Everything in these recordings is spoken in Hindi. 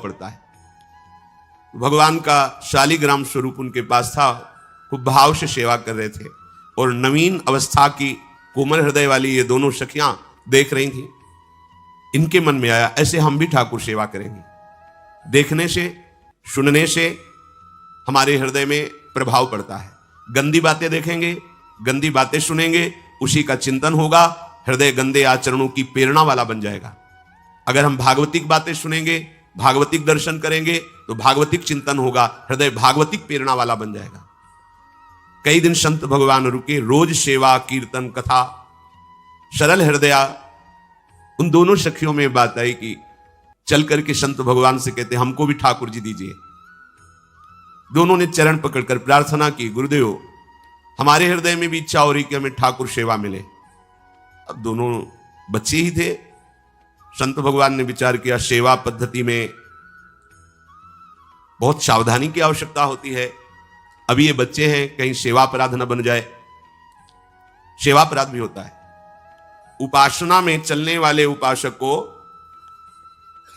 पड़ता है। भगवान का शालिग्राम स्वरूप उनके पास था, खूब भाव से सेवा कर रहे थे और नवीन अवस्था की कोमल हृदय वाली ये दोनों सखियां देख रही थी। इनके मन में आया ऐसे हम भी ठाकुर सेवा करेंगे। देखने से सुनने से हमारे हृदय में प्रभाव पड़ता है। गंदी बातें देखेंगे, गंदी बातें सुनेंगे, उसी का चिंतन होगा, हृदय गंदे आचरणों की प्रेरणा वाला बन जाएगा। अगर हम भागवतिक बातें सुनेंगे, भागवतिक दर्शन करेंगे तो भागवतिक चिंतन होगा, हृदय भागवतिक प्रेरणा वाला बन जाएगा। कई दिन संत भगवान रुके, रोज सेवा कीर्तन कथा, सरल हृदया। उन दोनों सखियों में बात आई कि चल करके संत भगवान से कहते हमको भी ठाकुर जी दीजिए। दोनों ने चरण पकड़कर प्रार्थना की, गुरुदेव हमारे हृदय में भी इच्छा हो रही कि हमें ठाकुर सेवा मिले। अब दोनों बच्चे ही थे। संत भगवान ने विचार किया सेवा पद्धति में बहुत सावधानी की आवश्यकता होती है। अभी ये बच्चे हैं, कहीं सेवा अपराध न बन जाए। सेवा अपराध भी होता है। उपासना में चलने वाले उपासक को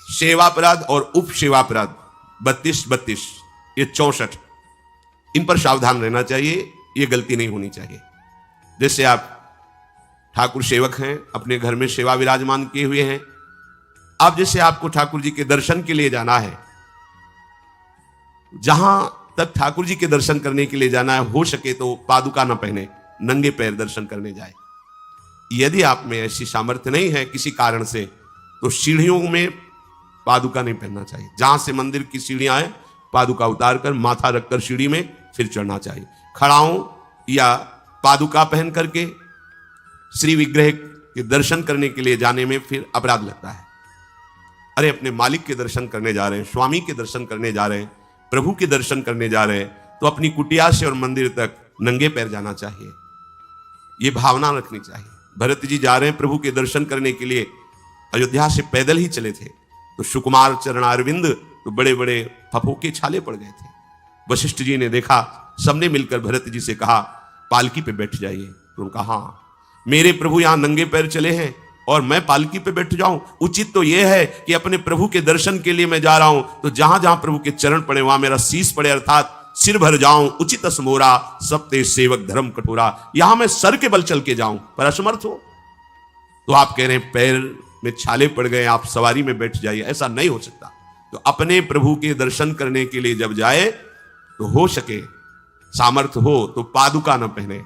सेवा अपराध और उप सेवा अपराध 32 ये 64, इन पर सावधान रहना चाहिए। ये गलती नहीं होनी चाहिए। जैसे आप ठाकुर सेवक हैं, अपने घर में सेवा विराजमान किए हुए हैं, अब जैसे आपको ठाकुर जी के दर्शन के लिए जाना है, जहां तक ठाकुर जी के दर्शन करने के लिए जाना है, हो सके तो पादुका ना पहने, नंगे पैर दर्शन करने जाए। यदि आप में ऐसी सामर्थ्य नहीं है किसी कारण से, तो सीढ़ियों में पादुका नहीं पहनना चाहिए। जहां से मंदिर की सीढ़ियां हैं, पादुका उतार कर माथा रखकर सीढ़ी में फिर चढ़ना चाहिए। खड़ाओं या पादुका पहन करके श्री विग्रह के दर्शन करने के लिए जाने में फिर अपराध लगता है। अरे अपने मालिक के दर्शन करने जा रहे हैं, स्वामी के दर्शन करने जा रहे हैं, प्रभु के दर्शन करने जा रहे हैं, तो अपनी कुटिया से और मंदिर तक नंगे पैर जाना चाहिए। ये भावना रखनी चाहिए। भरत जी जा रहे हैं प्रभु के दर्शन करने के लिए, अयोध्या से पैदल ही चले थे, तो सुकुमार चरणारविंद तो बड़े बड़े फफोके छाले पड़ गए थे। वशिष्ठ जी ने देखा, सबने मिलकर भरत जी से कहा पालकी पे बैठ जाइए। तो उनका हाँ, मेरे प्रभु यहां नंगे पैर चले हैं और मैं पालकी पे बैठ जाऊं? उचित तो यह है कि अपने प्रभु के दर्शन के लिए मैं जा रहा हूं, तो जहां जहां प्रभु के चरण पड़े वहां मेरा शीश पड़े, अर्थात सिर भर जाऊं। उचित समोरा सबते सेवक धर्म कठोरा, यहां मैं सर के बल चल के जाऊं, पर असमर्थ हो। तो आप कह रहे हैं पैर में छाले पड़ गए, आप सवारी में बैठ जाइए, ऐसा नहीं हो सकता। तो अपने प्रभु के दर्शन करने के लिए जब जाए तो हो सके, सामर्थ्य हो तो पादुका न पहने,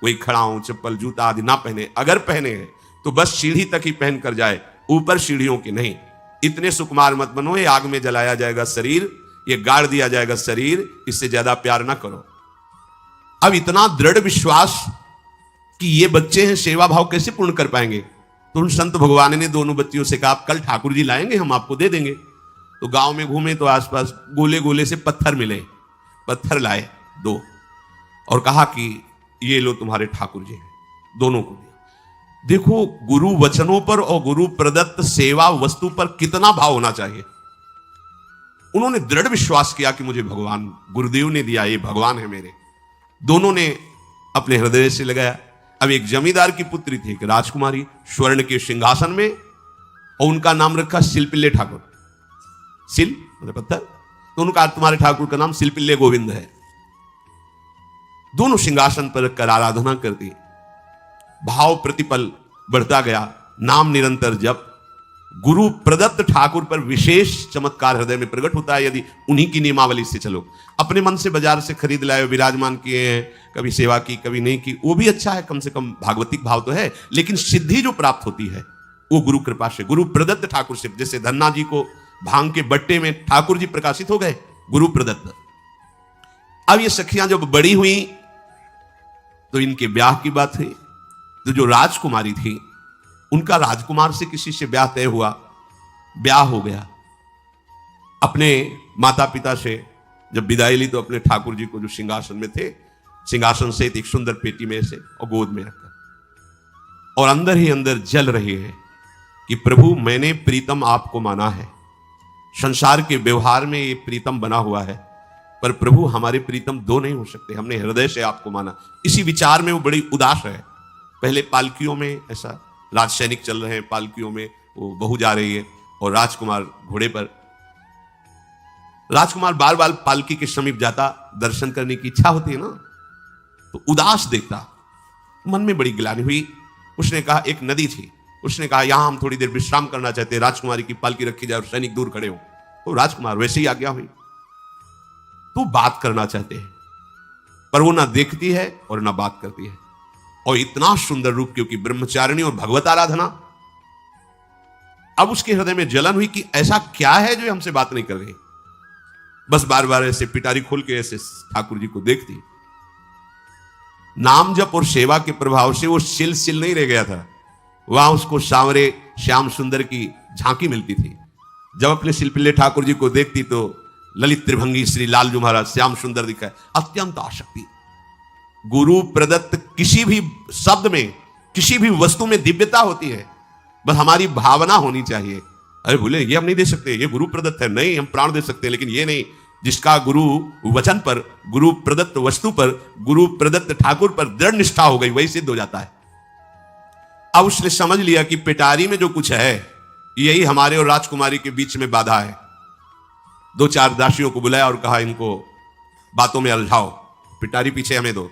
कोई खड़ाऊं चप्पल जूता आदि ना पहने। अगर पहने हैं तो बस सीढ़ी तक ही पहन कर जाए, ऊपर सीढ़ियों की नहीं। इतने सुकुमार मत बनो, ये आग में जलाया जाएगा शरीर, ये गाड़ दिया जाएगा शरीर, इससे ज्यादा प्यार ना करो। अब इतना दृढ़ विश्वास कि ये बच्चे हैं, सेवा भाव कैसे पूर्ण कर पाएंगे? तो उन संत भगवान ने दोनों बच्चियों से कहा कल ठाकुर जी लाएंगे, हम आपको दे देंगे। तो गांव में घूमे तो आसपास गोले गोले से पत्थर मिले, पत्थर लाए 2 और कहा कि ये लो तुम्हारे ठाकुर जी हैं। दोनों को दिया। देखो गुरु वचनों पर और गुरु प्रदत्त सेवा वस्तु पर कितना भाव होना चाहिए। उन्होंने दृढ़ विश्वास किया कि मुझे भगवान गुरुदेव ने दिया, ये भगवान है मेरे। दोनों ने अपने हृदय से लगाया। अब एक जमींदार की पुत्री थी, एक राजकुमारी, स्वर्ण के सिंहासन में, और उनका नाम रखा शिलपिल्ले ठाकुर। सिल मतलब पत्थर, तो उनका तुम्हारे ठाकुर का नाम शिलपिल्ले गोविंद है। दोनों सिंहासन पर रखकर आराधना करती, भाव प्रतिपल बढ़ता गया, नाम निरंतर जप। गुरु प्रदत्त ठाकुर पर विशेष चमत्कार हृदय में प्रकट होता है यदि उन्हीं की नियमावली से चलो। अपने मन से बाजार से खरीद लाए, विराजमान किए हैं, कभी सेवा की कभी नहीं की, वो भी अच्छा है, कम से कम भागवतिक भाव तो है, लेकिन सिद्धि जो प्राप्त होती है वो गुरु कृपा से, गुरु प्रदत्त ठाकुर से। जैसे धन्ना जी को भांग के बट्टे में ठाकुर जी प्रकाशित हो गए, गुरु प्रदत्त। अब ये सखियां जब बड़ी हुई तो इनके ब्याह की बात हुई। तो जो राजकुमारी थी उनका राजकुमार से किसी से ब्याह तय हुआ, ब्याह हो गया। अपने माता पिता से जब विदाई ली तो अपने ठाकुर जी को जो सिंहासन में थे, सिंहासन से एक सुंदर पेटी में से और गोद में रखकर, और अंदर ही अंदर जल रही है कि प्रभु मैंने प्रीतम आपको माना है, संसार के व्यवहार में ये प्रीतम बना हुआ है, पर प्रभु हमारे प्रीतम 2 नहीं हो सकते, हमने हृदय से आपको माना। इसी विचार में वो बड़ी उदास है। पहले पालकियों में ऐसा, राज सैनिक चल रहे हैं, पालकियों में वो बहू जा रही है और राजकुमार घोड़े पर। राजकुमार बार बार पालकी के समीप जाता, दर्शन करने की इच्छा होती है ना, तो उदास देखता, मन में बड़ी गिलानी हुई। उसने कहा, एक नदी थी, उसने कहा यहां हम थोड़ी देर विश्राम करना चाहते हैं, राजकुमारी की पालकी रखी जाए और सैनिक दूर खड़े हो। तो राजकुमार वैसे ही आज्ञा हुई। तो बात करना चाहते हैं, पर वो ना देखती है और ना बात करती है, और इतना सुंदर रूप, क्योंकि ब्रह्मचारिणी और भगवत आराधना। अब उसके हृदय में जलन हुई कि ऐसा क्या है जो हमसे बात नहीं कर रही। बस बार बार ऐसे पिटारी खोल के ऐसे ठाकुर जी को देखती। नाम जप और सेवा के प्रभाव से वो सिल नहीं रह गया था, वहां उसको सांवरे श्याम सुंदर की झांकी मिलती थी। जब अपने शिल्पिल्ले ठाकुर जी को देखती तो ललित त्रिभंगी श्री लालजू महाराज श्याम सुंदर दिखाए, अत्यंत आसक्ति। गुरु प्रदत्त किसी भी शब्द में, किसी भी वस्तु में दिव्यता होती है, बस हमारी भावना होनी चाहिए। अरे बोले ये हम नहीं दे सकते, ये गुरु प्रदत्त है, नहीं हम प्राण दे सकते, लेकिन ये नहीं। जिसका गुरु वचन पर, गुरु प्रदत्त वस्तु पर, गुरु प्रदत्त ठाकुर पर दृढ़ निष्ठा हो गई, वही सिद्ध हो जाता है। अब उसने समझ लिया कि पिटारी में जो कुछ है यही हमारे और राजकुमारी के बीच में बाधा है। 2-4 दासियों को बुलाया और कहा इनको बातों में उलझाओ, पिटारी पीछे हमें दो।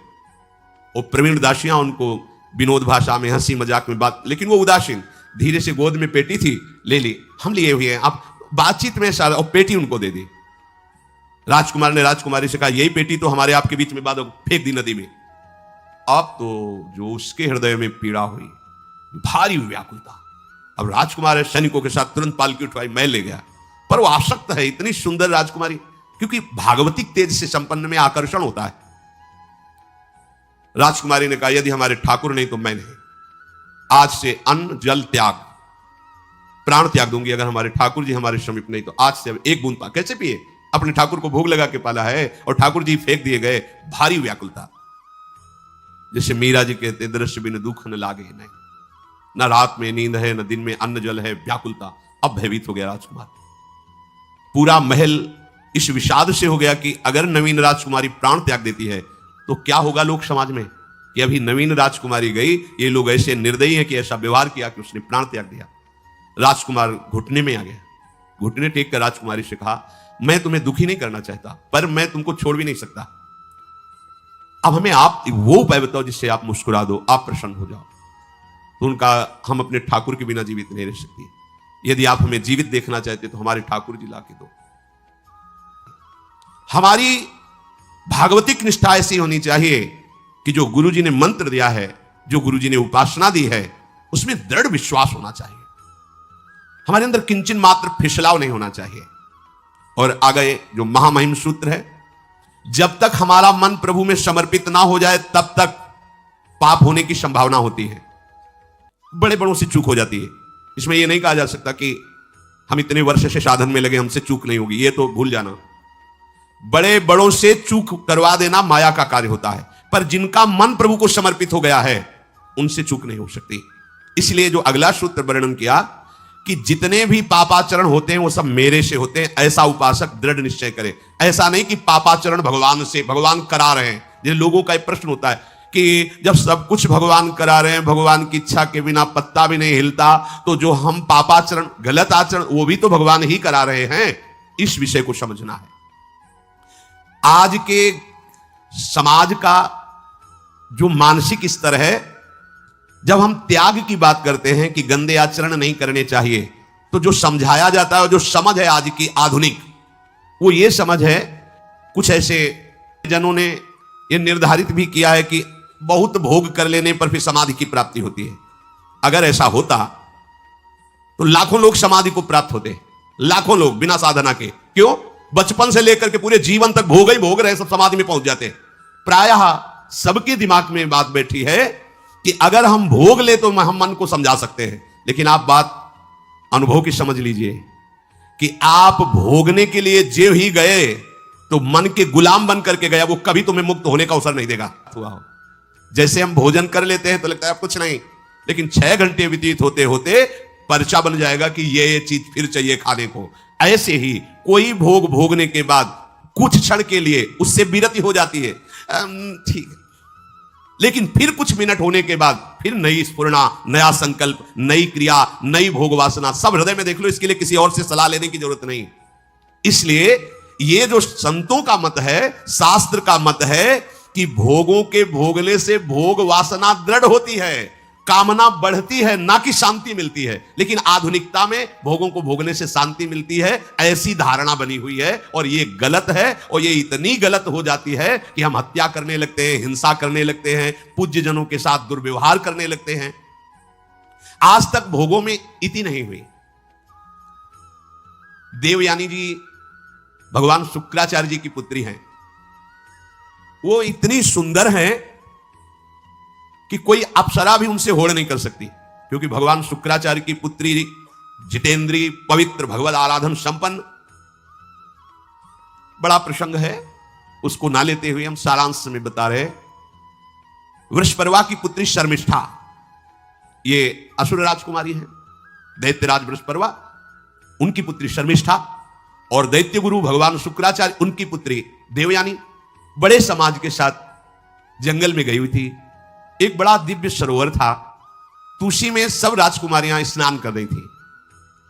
वो प्रवीण दासियां उनको विनोद भाषा में, हंसी मजाक में बात, लेकिन वो उदासीन। धीरे से गोद में पेटी थी, ले ली, हम लिए हुए हैं, आप बातचीत में सारा, और पेटी उनको दे दी। राजकुमार ने राजकुमारी से कहा यही पेटी तो हमारे आपके बीच में बात, फेंक दी नदी में। अब तो जो उसके हृदय में पीड़ा हुई, भारी व्याकुलता। अब राजकुमार है, सैनिकों के साथ तुरंत पालकी उठवाई, मैं ले गया, पर वो आसक्त है, इतनी सुंदर राजकुमारी, क्योंकि भागवतिक तेज से संपन्न में आकर्षण होता है। राजकुमारी ने कहा यदि हमारे ठाकुर नहीं तो मैं नहीं, आज से अन्न जल त्याग, प्राण त्याग दूंगी अगर हमारे ठाकुर जी हमारे समीप नहीं तो। आज से अब एक बूंद कैसे पिए, अपने ठाकुर को भोग लगा के पाला है और ठाकुर जी फेंक दिए गए। भारी व्याकुलता, जैसे मीरा जी कहते दृश्य बिन दुख न लागे नहीं, न रात में नींद है न दिन में अन्न जल है, व्याकुलता। अब भयभीत हो गया राजकुमार। पूरा महल इस विषाद से हो गया कि अगर नवीन राजकुमारी प्राण त्याग देती है तो क्या होगा लोक समाज में, कि अभी नवीन राजकुमारी गई, ये लोग ऐसे निर्दयी हैं कि ऐसा व्यवहार किया कि उसने प्राण त्याग दिया। राजकुमार घुटने में आ गया, घुटने टेक कर राजकुमारी से कहा मैं तुम्हें दुखी नहीं करना चाहता, पर मैं तुमको छोड़ भी नहीं सकता। अब हमें आप वो उपाय बताओ जिससे आप मुस्कुरा दो, आप प्रसन्न हो जाओ। तो उनका, हम अपने ठाकुर के बिना जीवित नहीं रह सकती, यदि आप हमें जीवित देखना चाहते तो हमारे ठाकुर जी ला के दो। हमारी भागवतिक निष्ठा ऐसी होनी चाहिए कि जो गुरु जी ने मंत्र दिया है, जो गुरु जी ने उपासना दी है, उसमें दृढ़ विश्वास होना चाहिए। हमारे अंदर किंचन मात्र फिसलाव नहीं होना चाहिए। और आगे जो महामहिम सूत्र है, जब तक हमारा मन प्रभु में समर्पित ना हो जाए तब तक पाप होने की संभावना होती है, बड़े बड़ों से चूक हो जाती है। इसमें यह नहीं कहा जा सकता कि हम इतने वर्ष से साधन में लगे हमसे चूक नहीं होगी, ये तो भूल जाना। बड़े बड़ों से चूक करवा देना माया का कार्य होता है, पर जिनका मन प्रभु को समर्पित हो गया है उनसे चूक नहीं हो सकती। इसलिए जो अगला सूत्र वर्णन किया कि जितने भी पापाचरण होते हैं वो सब मेरे से होते हैं, ऐसा उपासक दृढ़ निश्चय करे। ऐसा नहीं कि पापाचरण भगवान से, भगवान करा रहे हैं। जिन लोगों का एक प्रश्न होता है कि जब सब कुछ भगवान करा रहे हैं, भगवान की इच्छा के बिना पत्ता भी नहीं हिलता, तो जो हम पापाचरण, गलत आचरण, वो भी तो भगवान ही करा रहे हैं। इस विषय को समझना है। आज के समाज का जो मानसिक स्तर है, जब हम त्याग की बात करते हैं कि गंदे आचरण नहीं करने चाहिए, तो जो समझाया जाता है, जो समझ है आज की आधुनिक, वो ये समझ है, कुछ ऐसे जनों ने ये निर्धारित भी किया है कि बहुत भोग कर लेने पर फिर समाधि की प्राप्ति होती है। अगर ऐसा होता तो लाखों लोग समाधि को प्राप्त होते, लाखों लोग बिना साधना के। क्यों? बचपन से लेकर के पूरे जीवन तक भोग ही भोग रहे, सब समाधि में पहुंच जाते। प्रायः सबके दिमाग में बात बैठी है कि अगर हम भोग ले तो हम मन को समझा सकते हैं, लेकिन आप बात अनुभव की समझ लीजिए कि आप भोगने के लिए जो ही गए तो मन के गुलाम बन करके गया, वो कभी तुम्हें मुक्त होने का अवसर नहीं देगा। जैसे हम भोजन कर लेते हैं तो लगता है अब कुछ नहीं, लेकिन 6 घंटे व्यतीत होते होते पर्चा बन जाएगा कि ये चीज फिर चाहिए खाने को। ऐसे ही कोई भोग भोगने के बाद कुछ क्षण के लिए उससे विरति हो जाती है, ठीक है, लेकिन फिर कुछ मिनट होने के बाद फिर नई स्फुरणा, नया संकल्प, नई क्रिया, नई भोग वासना, सब हृदय में देख लो। इसके लिए किसी और से सलाह लेने की जरूरत नहीं। इसलिए ये जो संतों का मत है, शास्त्र का मत है कि भोगों के भोगने से भोग वासना दृढ़ होती है, कामना बढ़ती है, ना कि शांति मिलती है। लेकिन आधुनिकता में भोगों को भोगने से शांति मिलती है, ऐसी धारणा बनी हुई है और ये गलत है। और ये इतनी गलत हो जाती है कि हम हत्या करने लगते हैं, हिंसा करने लगते हैं, पूज्य जनों के साथ दुर्व्यवहार करने लगते हैं। आज तक भोगों में इति नहीं हुई। देवयानी जी भगवान शुक्राचार्य जी की पुत्री हैं। वो इतनी सुंदर हैं कि कोई अप्सरा भी उनसे होड़ नहीं कर सकती, क्योंकि भगवान शुक्राचार्य की पुत्री जितेंद्री, पवित्र, भगवत आराधन संपन्न। बड़ा प्रसंग है, उसको ना लेते हुए हम सारांश में बता रहे। वृषपर्वा की पुत्री शर्मिष्ठा, ये असुर राजकुमारी है। दैत्यराज वृषपर्वा, उनकी पुत्री शर्मिष्ठा, और दैत्य गुरु भगवान शुक्राचार्य, उनकी पुत्री देवयानी बड़े समाज के साथ जंगल में गई हुई थी। एक बड़ा दिव्य सरोवर था, तो उसी में सब राजकुमारियां स्नान कर रही थी।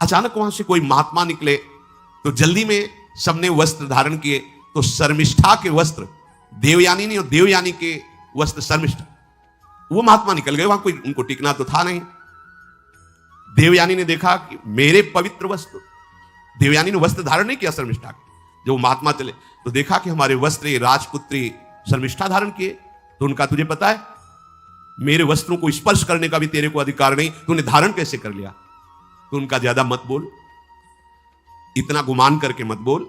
अचानक वहां से कोई महात्मा निकले, तो जल्दी में सबने वस्त्र धारण किए। तो शर्मिष्ठा के वस्त्र देवयानी ने और देवयानी के वस्त्र शर्मिष्ठा, वो महात्मा निकल गए। वहां कोई उनको टिकना तो था नहीं। देवयानी ने देखा कि मेरे पवित्र वस्त्र, देवयानी ने वस्त्र धारण नहीं किया शर्मिष्ठा के। जो महात्मा चले तो देखा कि हमारे वस्त्र ये राजपुत्री शर्मिष्ठा धारण किए। तो उनका, तुझे पता है मेरे वस्त्रों को स्पर्श करने का भी तेरे को अधिकार नहीं, तूने धारण कैसे कर लिया? तो उनका, ज्यादा मत बोल, इतना गुमान करके मत बोल।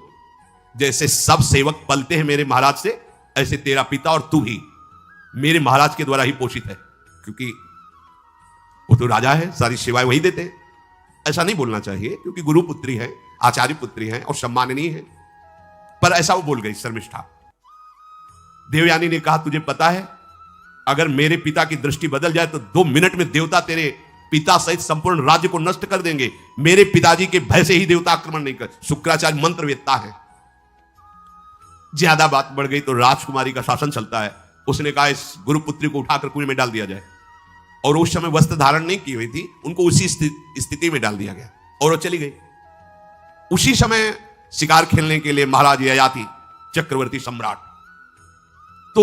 जैसे सब सेवक पलते हैं मेरे महाराज से, ऐसे तेरा पिता और तू भी मेरे महाराज के द्वारा ही पोषित है, क्योंकि वो तो राजा है, सारी सेवाएं वही देते हैं। ऐसा नहीं बोलना चाहिए, क्योंकि गुरु पुत्री है, आचार्य पुत्री है और सम्माननीय है। पर ऐसा वो बोल गई शर्मिष्ठा। देवयानी ने कहा, तुझे पता है अगर मेरे पिता की दृष्टि बदल जाए तो 2 मिनट में देवता तेरे पिता सहित संपूर्ण राज्य को नष्ट कर देंगे। मेरे पिताजी के भय से ही देवता आक्रमण नहीं कर। शुक्राचार्य मंत्रवेत्ता है। ज्यादा बात बढ़ गई तो राजकुमारी का शासन चलता है। उसने कहा, इस गुरुपुत्री को उठाकर कुएं में डाल दिया जाए। और उस समय वस्त्र धारण नहीं की हुई थी, उनको उसी स्थिति में डाल दिया गया और वो चली गई। उसी समय शिकार खेलने के लिए महाराज ययाति, चक्रवर्ती सम्राट,